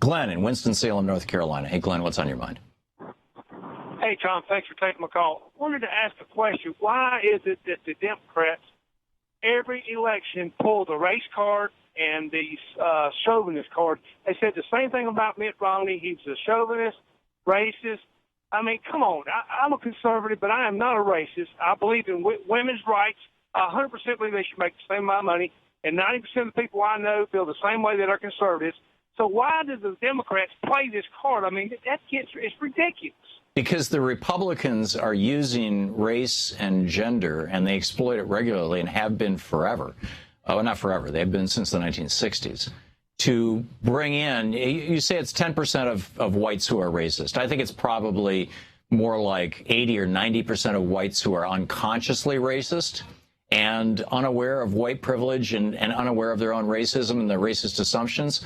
Glen in Winston-Salem, North Carolina. Hey, Glen, what's on your mind? Hey, Tom, thanks for taking my call. I wanted to ask a question. Why is it that the Democrats, every election, pull the race card and the chauvinist card? They said the same thing about Mitt Romney. He's a chauvinist, racist. I mean, come on. I'm a conservative, but I am not a racist. I believe in women's rights. I 100% believe they should make the same amount of money. And 90% of the people I know feel the same way that are conservatives. So why do the Democrats play this card? I mean, it's ridiculous. Because the Republicans are using race and gender, and they exploit it regularly and have been forever. Oh, not forever. They've been since the 1960s. To bring in, you say it's 10% of whites who are racist. I think it's probably more like 80 or 90% of whites who are unconsciously racist and unaware of white privilege and unaware of their own racism and their racist assumptions,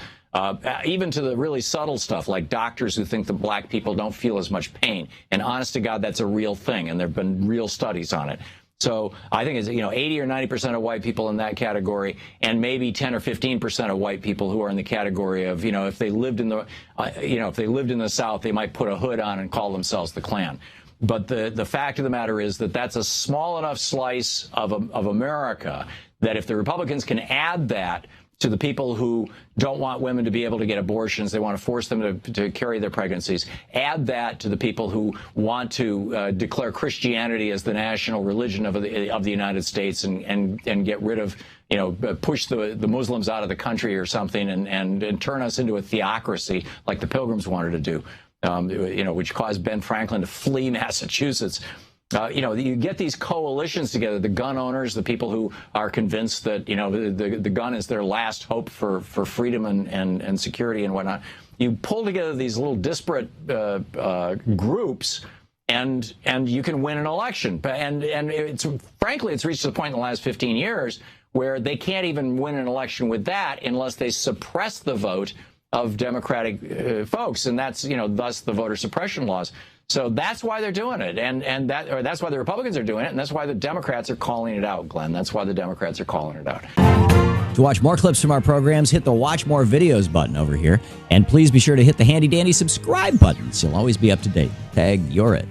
even to the really subtle stuff like doctors who think that black people don't feel as much pain. And honest to God, that's a real thing, and there have been real studies on it. So I think it's 80 or 90% of white people in that category, and maybe 10 or 15% of white people who are in the category of if they lived in the if they lived in the South, they might put a hood on and call themselves the Klan. But the fact of the matter is that that's a small enough slice of America that if the Republicans can add that to the people who don't want women to be able to get abortions, they want to force them to carry their pregnancies, add that to the people who want to declare Christianity as the national religion of the United States and get rid of, push the Muslims out of the country or something and turn us into a theocracy like the Pilgrims wanted to do. Which caused Ben Franklin to flee Massachusetts. You get these coalitions together, the gun owners, the people who are convinced that, the gun is their last hope for freedom and security and whatnot. You pull together these little disparate groups, and you can win an election. And frankly, it's reached the point in the last 15 years where they can't even win an election with that unless they suppress the vote of Democratic folks, and that's thus the voter suppression laws. So that's why they're doing it, and that's why the Republicans are doing it, and that's why the Democrats are calling it out, Glenn. That's why the Democrats are calling it out. To watch more clips from our programs, hit the Watch More Videos button over here, and please be sure to hit the handy dandy subscribe button so you'll always be up to date. Tag, you're it.